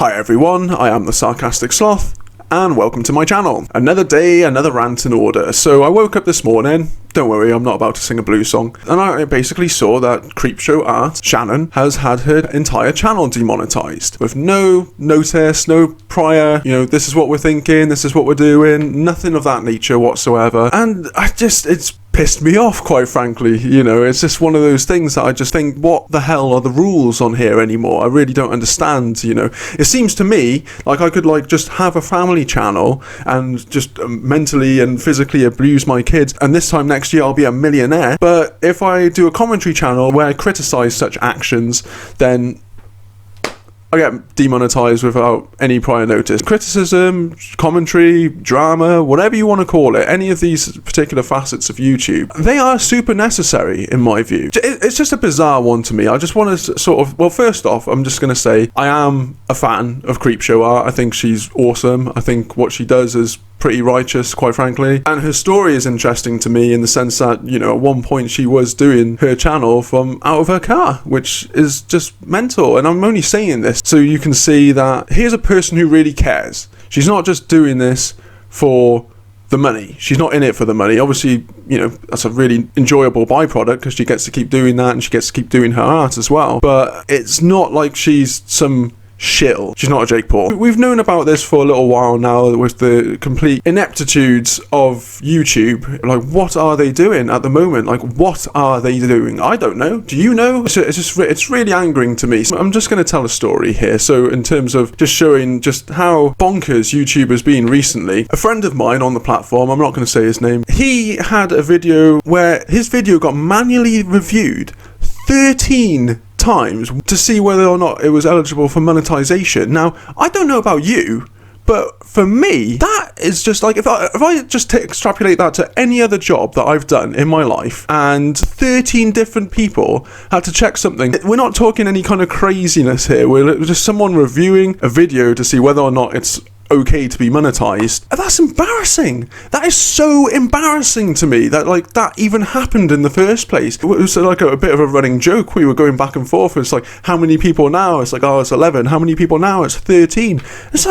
Hi everyone, I am the Sarcastic Sloth, and welcome to my channel. Another day, another rant in order. So I woke up this morning, don't worry, I'm not about to sing a blues song, and I basically saw that Creepshow Art, Shannon, has had her entire channel demonetized. With no notice, no prior, this is what we're thinking, this is what we're doing, nothing of that nature whatsoever. And it's pissed me off, quite frankly. It's just one of those things that I just think, what the hell are the rules on here anymore? I really don't understand. It seems to me like I could just have a family channel and just mentally and physically abuse my kids, and this time next year I'll be a millionaire. But if I do a commentary channel where I criticize such actions, then I get demonetized without any prior notice. Criticism, commentary, drama, whatever you want to call it, any of these particular facets of YouTube, they are super necessary in my view. It's just a bizarre one to me. I just want to first off, I'm just going to say I am a fan of Creepshow Art. I think she's awesome. I think what she does is pretty righteous, quite frankly, and her story is interesting to me in the sense that at one point she was doing her channel from out of her car, which is just mental. And I'm only saying this so you can see that here's a person who really cares. She's not just doing this for the money. She's not in it for the money. Obviously, that's a really enjoyable byproduct because she gets to keep doing that and she gets to keep doing her art as well. But it's not like she's some shill. She's not a Jake Paul. We've known about this for a little while now with the complete ineptitudes of YouTube. What are they doing at the moment? What are they doing? I don't know. Do you know? It's really angering to me. So I'm just going to tell a story here. So in terms of just showing just how bonkers YouTube has been recently, a friend of mine on the platform, I'm not going to say his name, he had a video where his video got manually reviewed 13 times to see whether or not it was eligible for monetization. Now, I don't know about you, but for me, that is just if I just extrapolate that to any other job that I've done in my life, and 13 different people had to check something. We're not talking any kind of craziness here. We're just someone reviewing a video to see whether or not it's okay to be monetized. That's embarrassing. That is so embarrassing to me that that even happened in the first place. It was a bit of a running joke. We were going back and forth. It's how many people now? It's it's 11. How many people now? It's 13. It's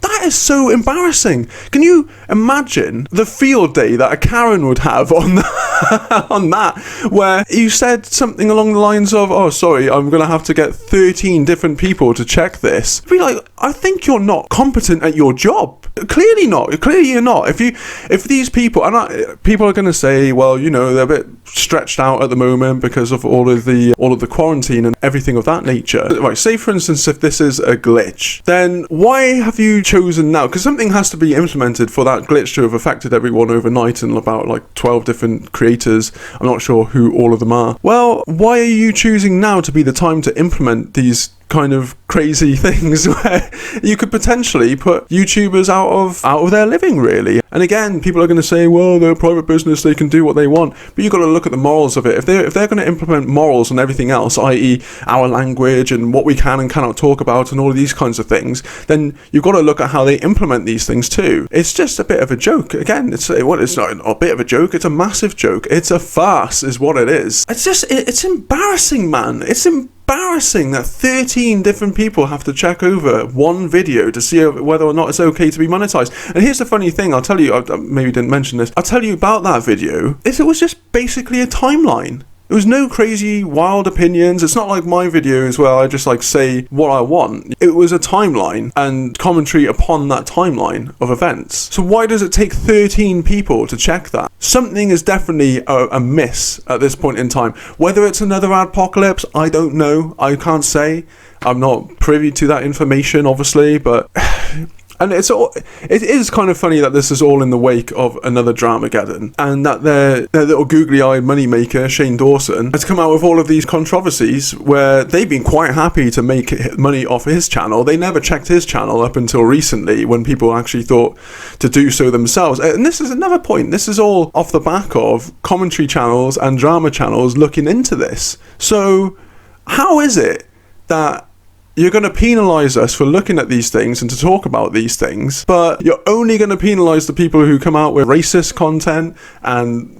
that is so embarrassing. Can you imagine the field day that a Karen would have on that, where you said something along the lines of, oh, sorry, I'm going to have to get 13 different people to check this. Be I think you're not competent at your job. Clearly not. Clearly you're not. If these people, people are going to say, well, they're a bit stretched out at the moment because of all of the quarantine and everything of that nature. Right, say for instance, if this is a glitch, then why have you chosen now? Because something has to be implemented for that glitch to have affected everyone overnight and about 12 different creators. I'm not sure who all of them are. Well, why are you choosing now to be the time to implement these kind of crazy things where you could potentially put YouTubers out of their living, really? And again, people are going to say, well, they're a private business, they can do what they want, but you've got to look at the morals of it. If they're going to implement morals and everything else, i.e. our language and what we can and cannot talk about and all of these kinds of things, then you've got to look at how they implement these things too. It's just a bit of a joke. Again, it's not a bit of a joke, it's a massive joke. It's a farce is what it is. It's embarrassing, man. It's embarrassing that 13 different people have to check over one video to see whether or not it's okay to be monetized. And here's the funny thing, I'll tell you, I maybe didn't mention this, I'll tell you about that video. It was just basically a timeline. There was no crazy wild opinions. It's not like my videos where I just say what I want. It was a timeline and commentary upon that timeline of events. So why does it take 13 people to check that? Something is definitely a miss at this point in time. Whether it's another adpocalypse, I don't know. I can't say. I'm not privy to that information, obviously, but And it is kind of funny that this is all in the wake of another Dramageddon, and that their little googly-eyed moneymaker, Shane Dawson, has come out with all of these controversies where they've been quite happy to make money off his channel. They never checked his channel up until recently, when people actually thought to do so themselves. And this is another point. This is all off the back of commentary channels and drama channels looking into this. So how is it that you're going to penalise us for looking at these things and to talk about these things, but you're only going to penalise the people who come out with racist content and,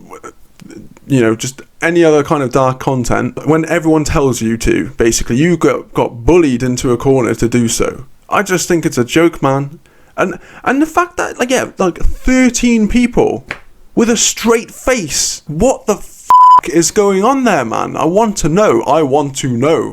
you know, just any other kind of dark content when everyone tells you to? Basically, you got bullied into a corner to do so. I just think it's a joke, man. And the fact that, like, yeah, like 13 people with a straight face. What the is going on there, man? I want to know.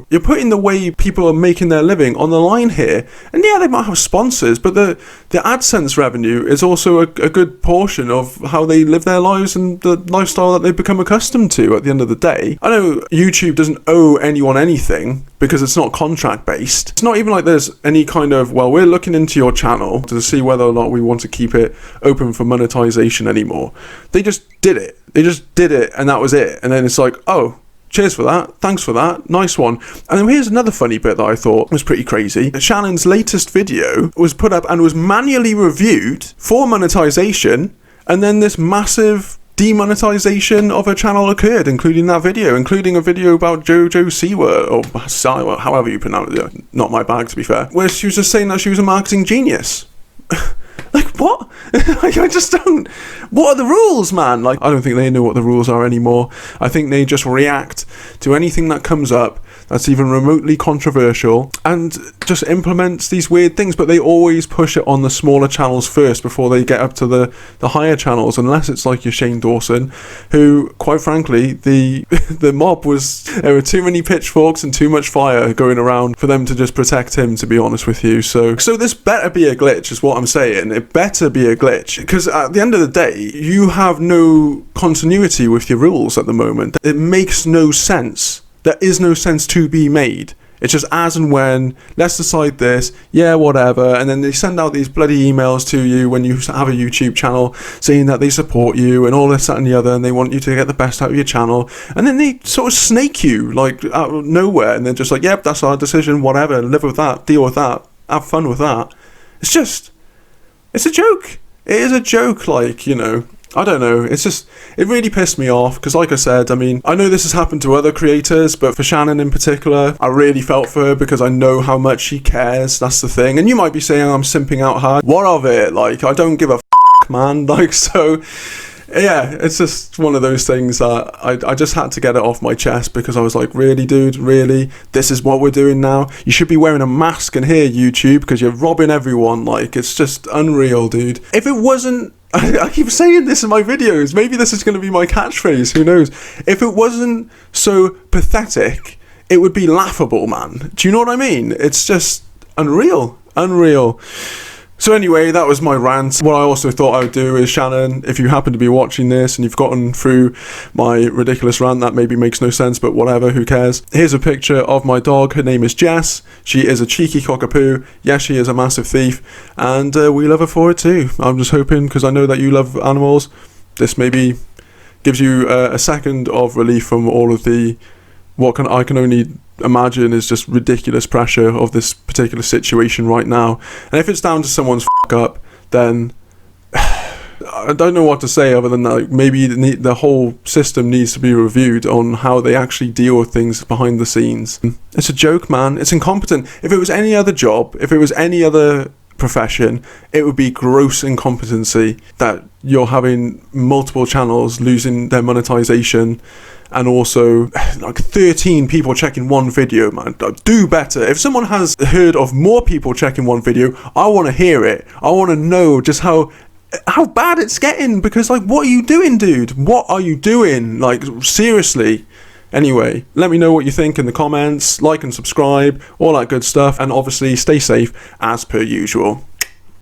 You're putting the way people are making their living on the line here. And yeah, they might have sponsors, but the AdSense revenue is also a good portion of how they live their lives and the lifestyle that they've become accustomed to at the end of the day. I know YouTube doesn't owe anyone anything because it's not contract based. It's not even like there's any kind of, well, we're looking into your channel to see whether or not we want to keep it open for monetization anymore. They just did it. And that was it. And then it's like, oh, cheers for that. Thanks for that. Nice one. And then here's another funny bit that I thought was pretty crazy. Shannon's latest video was put up and was manually reviewed for monetization. And then this massive demonetization of her channel occurred, including that video, including a video about Jojo Siwa, or Siwa, however you pronounce it. Not my bag, to be fair. Where she was just saying that she was a marketing genius. Like, what? Like, I just don't... What are the rules, man? Like, I don't think they know what the rules are anymore. I think they just react to anything that comes up that's even remotely controversial and just implements these weird things, but they always push it on the smaller channels first before they get up to the higher channels, unless it's like your Shane Dawson, who, quite frankly, the mob was... There were too many pitchforks and too much fire going around for them to just protect him, to be honest with you. So this better be a glitch, is what I'm saying. It better be a glitch, because at the end of the day, you have no continuity with your rules at the moment. It makes no sense. There is no sense to be made. It's just as and when, let's decide this, yeah, whatever, and then they send out these bloody emails to you when you have a YouTube channel saying that they support you and all this, that and the other, and they want you to get the best out of your channel, and then they sort of snake you, like, out of nowhere, and they're just like, yep, that's our decision, whatever, live with that, deal with that, have fun with that. It's a joke. It is a joke, like, you know. I don't know, it really pissed me off, because like I said, I mean, I know this has happened to other creators, but for Shannon in particular, I really felt for her because I know how much she cares, that's the thing. And you might be saying I'm simping out hard. What of it? Like, I don't give a man. Like, so... Yeah, it's just one of those things that I just had to get it off my chest, because I was like, really, dude, really? This is what we're doing now? You should be wearing a mask in here, YouTube, because you're robbing everyone. Like, it's just unreal, dude. If it wasn't... I keep saying this in my videos. Maybe this is going to be my catchphrase. Who knows? If it wasn't so pathetic, it would be laughable, man. Do you know what I mean? It's just unreal. Unreal. So anyway, that was my rant. What I also thought I would do is, Shannon, if you happen to be watching this and you've gotten through my ridiculous rant that maybe makes no sense, but whatever, who cares? Here's a picture of my dog. Her name is Jess. She is a cheeky cockapoo. Yes, she is a massive thief, and we love her for it too. I'm just hoping, because I know that you love animals, this maybe gives you a second of relief from all of the I can only imagine is just ridiculous pressure of this particular situation right now. And if it's down to someone's up, then I don't know what to say other than that. Like, maybe the whole system needs to be reviewed on how they actually deal with things behind the scenes. It's a joke, man. It's incompetent. If it was any other job, if it was any other profession, it would be gross incompetency that you're having multiple channels losing their monetization, and also like 13 people checking one video, man. Do better. If someone has heard of more people checking one video, I want to hear it. I want to know just how bad it's getting, because like, what are you doing, dude? What are you doing? Like, seriously. Anyway, let me know what you think in the comments, like and subscribe, all that good stuff, and obviously stay safe as per usual.